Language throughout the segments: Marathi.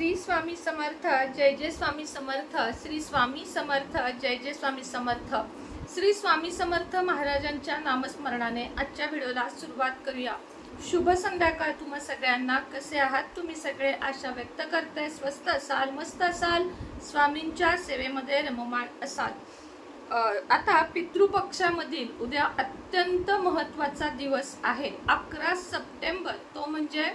श्री स्वामी समर्थ, जय जय स्वामी समर्थ, श्री स्वामी समर्थ, जय जय स्वामी समर्थ। श्री स्वामी समर्थ महाराजांच्या नामस्मरणाने आजच्या व्हिडिओला सुरुवात करूया। शुभ संध्याकाळ तुम्हा सगळ्यांना। कसे आहात तुम्ही सगळे? आशा व्यक्त करते स्वस्थ असाल, मस्त असाल, स्वामींच्या सेवेमध्ये रममाण असाल। आता पितृपक्षामधील उद्या अत्यंत महत्त्वाचा दिवस आहे 11 सप्टेंबर। तो म्हणजे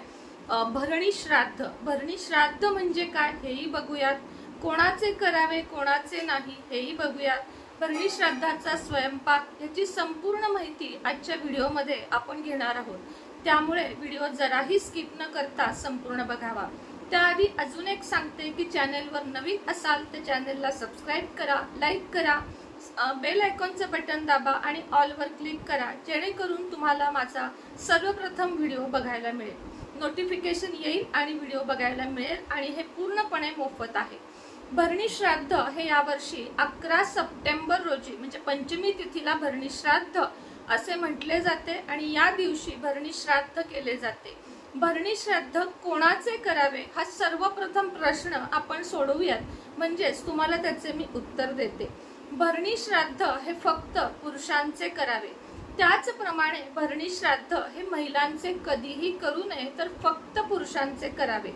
भरणी श्राद्ध। भरणी श्राद्ध म्हणजे काय हेही बघूयात, कोणाचे करावे कोणाचे नाही हेही बघूयात, भरणी श्राद्धाचा स्वयंपाक याची संपूर्ण माहिती आजच्या व्हिडिओमध्ये आपण घेणार आहोत। त्यामुळे व्हिडिओ जराही स्किप न करता संपूर्ण बघावा। त्याआधी अजून एक सांगते की चॅनलवर नवीन असाल तर चॅनलला सबस्क्राइब करा, लाईक करा, बेल आयकॉनचं बटन दाबा आणि ऑल वर क्लिक करा, जेणेकरून तुम्हाला माझा सर्वप्रथम व्हिडिओ बघायला मिळेल, नोटिफिकेशन येईल आणि व्हिडिओ बघायला मिळेल आणि हे पूर्णपणे मोफत आहे। भरणी श्राद्ध हे यावर्षी 11 सप्टेंबर रोजी म्हणजे पंचमी तिथीला भरणी श्राद्ध असे म्हटले जाते आणि या दिवशी भरणी श्राद्ध केले जाते। भरणी श्राद्ध कोणाचे करावे हा सर्वप्रथम प्रश्न आपण सोडवूयात, म्हणजेच तुम्हाला त्याचे मी उत्तर देते। भरणी श्राद्ध हे फक्त पुरुषांचे करावे, त्याचप्रमाणे भरणी श्राद्ध हे महिलांचे कधीही करू नये तर फक्त पुरुषांचे करावे।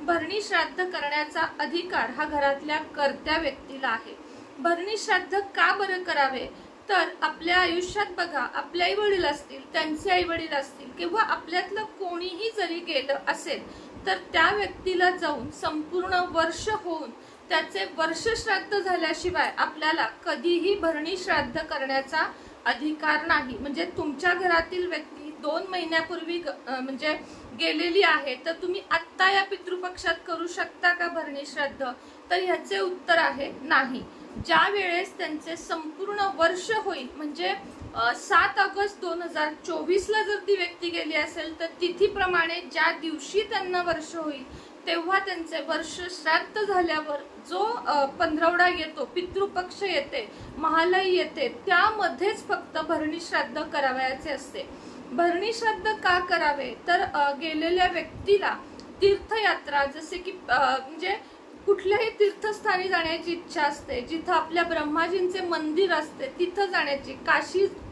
भरणी श्राद्ध करण्याचा अधिकार हा घरातल्या कर्त्या व्यक्तीला आहे। भरणी श्राद्ध का बरं करावे तर आपल्या आयुष्यात बघा, आपले आई वडील असतील, त्यांचे आई वडील असतील किंवा आपल्यातलं कोणीही जरी गेलं असेल तर त्या व्यक्तीला जाऊन संपूर्ण वर्ष होऊन त्याचे वर्ष श्राद्ध झाल्याशिवाय आपल्याला कधीही भरणी श्राद्ध करण्याचा अधिकार नाही। म्हणजे तुमच्या घरातील व्यक्ती 2 महिन्यापूर्वी म्हणजे गेलेली आहे तर तुम्ही आत्ता या पितृपक्षात करू शकता का भरणी श्राद्ध? तर ह्याचे उत्तर आहे नाही। ज्या वेळेस त्यांचे संपूर्ण वर्ष होईल म्हणजे 7 ऑगस्ट 2024 ला जर ती व्यक्ती गेली असेल तर तिथीप्रमाणे ज्या दिवशी त्यांना वर्ष होईल तेव्हा त्यांचे वर्ष श्राद्ध झाल्यावर जो 15वडा येतो, पितृपक्ष येते, महालय येते, त्यामध्येच फक्त भरणी श्राद्ध करावयाचे असते। भरणी श्राद्ध का करावे तर गेलेल्या व्यक्तीला तीर्थयात्रा जसे की म्हणजे कुठल्याही तीर्थस्थानी जाण्याची इच्छा असते, जिथं आपल्या ब्रह्माजींचे मंदिर असते तिथं जाण्याची,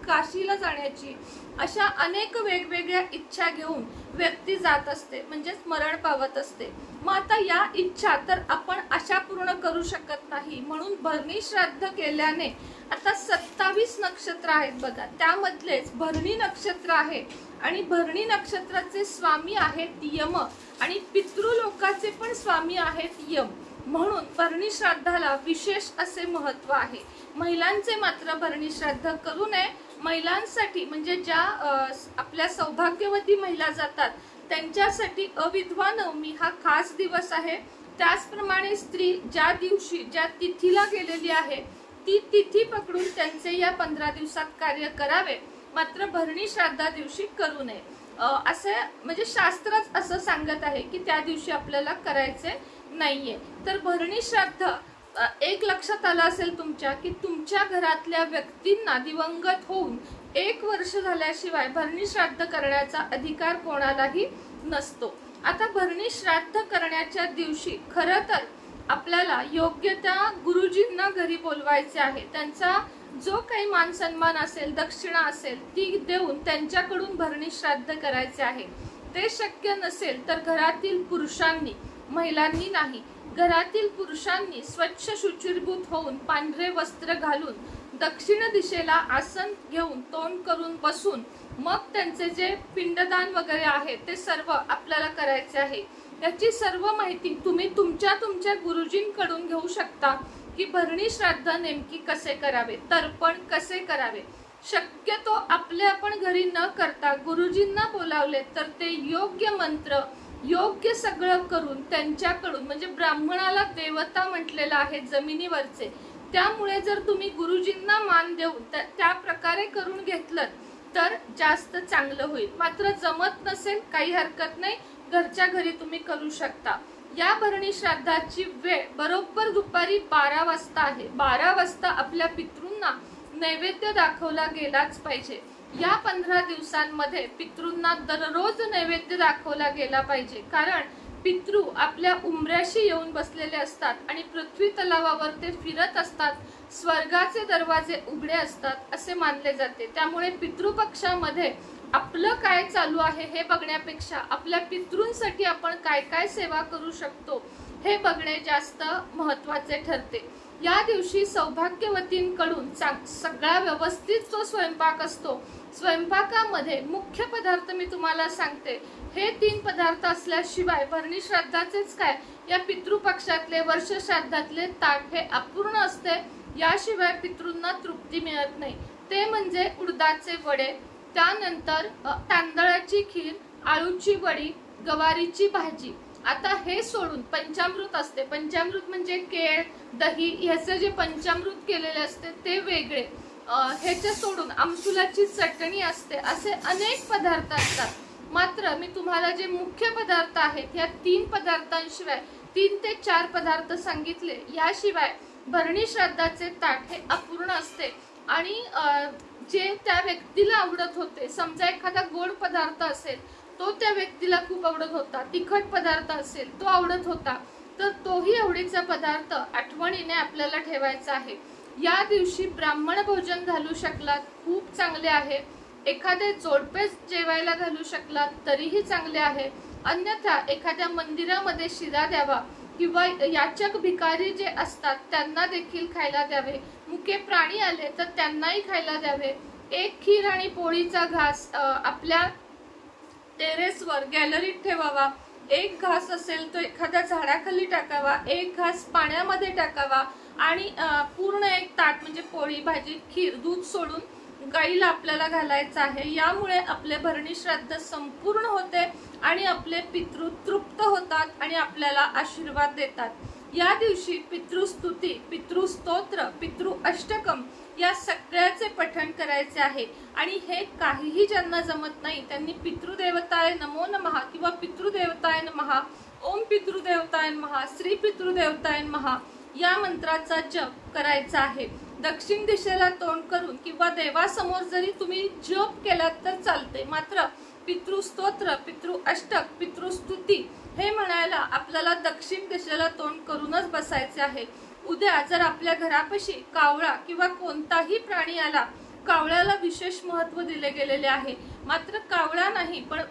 काशीला जाण्याची, अशा अनेक वेगवेगळ्या इच्छा घेऊन व्यक्ती जात असते, म्हणजेच मरण पावत असते। मग आता या इच्छा तर आपण अशा पूर्ण करू शकत नाही, म्हणून भरणी श्राद्ध केल्याने आता 27 नक्षत्र आहेत बघा, त्यामधलेच भरणी नक्षत्र आहे आणि भरणी नक्षत्राचे स्वामी आहेत यम आणि पितृलोकाचे पण स्वामी आहेत यम, म्हणून भरणी श्राद्धाला विशेष असे महत्व आहे। महिलांचे मात्र भरणी श्राद्ध करू नये। महिलांसाठी म्हणजे ज्या आपल्या सौभाग्यवती महिला जातात त्यांच्यासाठी अविधवा नवमी हा खास दिवस आहे। त्याचप्रमाणे स्त्री ज्या दिवशी ज्या तिथीला गेलेली आहे ती तिथी पकडून त्यांचे या 15 दिवसात कार्य करावे, मात्र भरणी श्राद्धा दिवशी करू नये असे म्हणजे शास्त्रच असं सांगत आहे की त्या दिवशी आपल्याला करायचे नाहीये। तर भरणी श्राद्ध एक लक्षात आलं असेल तुमच्या की तुमच्या घरातल्या व्यक्तींना दिवंगत होऊन 1 वर्ष झाल्याशिवाय भरणी श्राद्ध करण्याचा अधिकार कोणालाही नसतो। आता भरणी श्राद्ध करण्याच्या दिवशी खरं तर आपल्याला योग्य त्या गुरुजींना घरी बोलवायचे आहे, त्यांचा जो काही मान सन्मान असेल, दक्षिणा असेल ती देऊन त्यांच्याकडून भरणी श्राद्ध करायचे आहे। ते शक्य नसेल तर घरातील पुरुषांनी, महिलांनी नाही, घरातील पुरुषांनी स्वच्छ शुचिर्भूत होऊन पांढरे वस्त्र घालून दक्षिण दिशेला आसन घेऊन तोंड करून बसून मग त्यांचे जे पिंडदान वगैरे आहे ते सर्व आपल्याला करायचे आहे। याची सर्व माहिती तुम्ही तुमच्या गुरुजींकडून घेऊ शकता की भरणी श्राद्ध नेमकी कसे करावे, तर्पण कसे करावे। शक्यतो आपले आपण घरी न करता गुरुजींना बोलावले तर ते योग्य मंत्र योग्य सगळं करून त्यांच्याकडून, म्हणजे ब्राह्मणाला देवता म्हटलेला आहे जमिनीवरचे, त्यामुळे जर तुम्ही गुरुजींना मान देऊन त्या प्रकारे करून घेतलं तर जास्त चांगलं होईल। मात्र जमत नसेल काही हरकत नाही, घरच्या घरी तुम्ही करू शकता। या भरणी श्राद्धाची वेळ बरोबर दुपारी 12 वाजता आहे। 12 वाजता आपल्या पितृंना नैवेद्य दाखवला गेलाच पाहिजे। या 15 दिवसांमध्ये पितृंना दररोज नैवेद्य दाखवला गेला पाहिजे, कारण पितृ आपल्या उंबऱ्याशी येऊन बसलेले असतात आणि पृथ्वी तलावावर ते फिरत असतात, स्वर्गाचे दरवाजे उघडे असतात असे मानले जाते। त्यामुळे पितृपक्षामध्ये आपलं काय चालू आहे हे बघण्यापेक्षा आपल्या पितृंसाठी आपण काय काय सेवा करू शकतो हे बघणे जास्त महत्त्वाचे ठरते। या दिवशी सौभाग्यवतींकडून सगळा व्यवस्थित जो स्वयंपाक असतो, स्वयंपाकामध्ये मुख्य पदार्थ मी तुम्हाला सांगते, हे 3 पदार्थ असल्याशिवाय भरणी श्राद्धाचेच काय या पितृपक्षातले वर्ष श्राद्धातले ताट हे अपूर्ण असते। याशिवाय पितृंना तृप्ती मिळत नाही। ते म्हणजे उडदाचे वडे, त्यानंतर तांदळाची खीर, आळूची वडी, गवारीची भाजी। आता हे सोडून पंचामृत असते। पंचामृत म्हणजे केळ, दही ह्याचे जे पंचामृत केलेले असते ते वेगळे। ह्याच्या सोडून आमसुलाची चटणी असते। असे अनेक पदार्थ असतात। मात्र मी तुम्हाला जे मुख्य पदार्थ आहेत या 3 पदार्थांशिवाय 3 ते 4 पदार्थ सांगितले। याशिवाय भरणी श्राद्धाचे ताट हे अपूर्ण असते आणि जे त्या व्यक्तीला आवडत होते, समजा एखादा गोड पदार्थ असेल तो त्या व्यक्तीला खूप आवडत होता, तिखट पदार्थ असेल तो आवडत होता, तर तोही आवडीचा पदार्थ आठवणीने आपल्याला ठेवायचा आहे। या दिवशी ब्राह्मण भोजन घालू शकलात खूप चांगले आहे। एखादे जोडपे जेवायला घालू शकलात तरीही चांगले आहे। अन्यथा एखाद्या मंदिरामध्ये शिरा द्यावा किंवा याचक भिकारी जे असतात त्यांना देखील खायला द्यावे। मुके प्राणी आले तर त्यांनाही खायला द्यावे। एक खीर आणि पोळीचा घास आपल्या टेरेसवर गॅलरीत ठेवावा। एक घास असेल तो एखाद्या झाडाखाली टाकावा, एक घास पाण्यामध्ये टाकावा आणि पूर्ण एक ताट म्हणजे पोळी, भाजी, खीर, दूध सोडून गाईला आपल्याला घालायचं आहे। यामुळे आपले भरणी श्राद्ध संपूर्ण होते आणि आपले पितृ तृप्त होतात आणि आपल्याला आशीर्वाद देतात। या दिवशी पितृस्तुती, पितृस्तोत्र, पितृ अष्टकम या सगळ्याचे पठण करायचे आहे। आणि हे काहीही ज्यांना जमत नाही त्यांनी पितृदेवताय नमो नमः किंवा पितृदेवताय नमः, ओम पितृदेवताय नमः, श्री पितृदेवताय नमः या मंत्राचा जप करायचा आहे। दक्षिण दिशेला तोंड करून किंवा देवासमोर जरी तुम्ही जप केलात तर चालते। मात्र पितृस्तोत्र, पितृ अष्टक, पितृस्तुती हे म्हणायला आपल्याला दक्षिण दिशेला तोंड करूनच बसायचे आहे। उद्या जर आपल्या घरापाशी कावळा किंवा कोणताही प्राणी आला, कावळ्याला विशेष महत्त्व दिले गेलेले आहे। मात्र कावळा नाही पण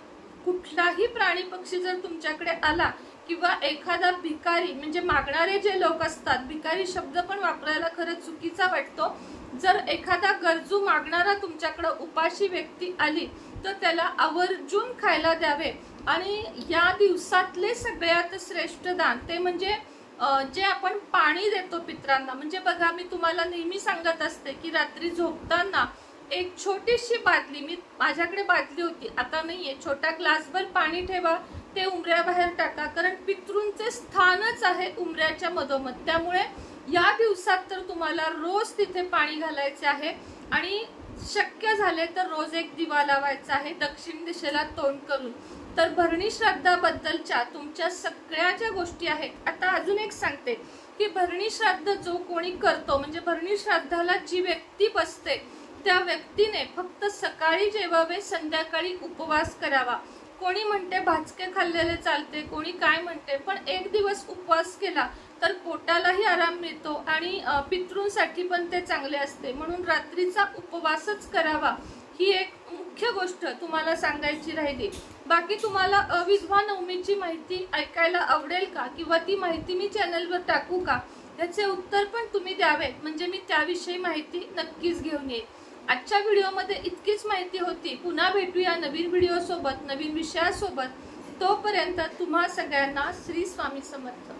कुठलाही प्राणी पक्षी जर तुमच्याकडे आला किंवा एखादा भिकारी म्हणजे मागणारे जे लोक असतात, भिकारी शब्द पण वापरायला खरं चुकीचा वाटतो। जर एखादा गरजू मागणारा तुमच्याकडे उपाशी व्यक्ती आली तर त्याला आवर्जून खायला द्यावे। आणि या दिवसातले सगळ्यात श्रेष्ठ दान ते म्हणजे जे आपण पाणी देतो पितरांना। म्हणजे बघा, मी तुम्हाला नेहमी सांगत असते की रात्री झोपताना एक छोटीशी बादली, मी माझ्याकडे बादली होती आता नाहीये, छोटा ग्लासभर पाणी ठेवा, ते उंबऱ्याबाहेर टाका, कारण पितृंचे स्थानच आहे उंबऱ्याच्या मधोमध। त्यामुळे या दिवसात तर तुम्हाला रोज तिथे पाणी घालायचे आहे आणि शक्य झाले तर रोज एक दिवा लावायचा आहे दक्षिण दिशेला तोंड करून। तर भरणी श्राद्धाबद्दलच्या तुमच्या सगळ्या ज्या गोष्टी आहेत। आता अजून एक सांगते की भरणी श्राद्ध जो कोणी करतो म्हणजे भरणी श्राद्धाला जी व्यक्ती बसते त्या व्यक्तीने फक्त सकाळी जेवावे, संध्याकाळी उपवास करावा। कोणी म्हणते भाजके खाल्लेले चालते, कोणी काय म्हणते, पण एक दिवस उपवास केला तर पोटालाही आराम मिळतो आणि पितृंसाठी पण ते चांगले असते। म्हणून रात्रीचा उपवासच करावा, ही एक मुख्य गोष्ट तुम्हाला सांगायची राहिली। बाकी तुम्हाला अविधवा नवमीची माहिती ऐकायला आवडेल का किंवा ती माहिती मी चॅनलवर टाकू का, याचे उत्तर पण तुम्ही द्यावेत, म्हणजे मी त्याविषयी माहिती नक्कीच घेऊन येईन। आजच्या व्हिडिओमध्ये इतकीच माहिती होती। पुन्हा भेटूया नवीन व्हिडिओ सोबत, नवीन विषयासोबत। तोपर्यंत तुम्हा सगळ्यांना श्री स्वामी समर्थ।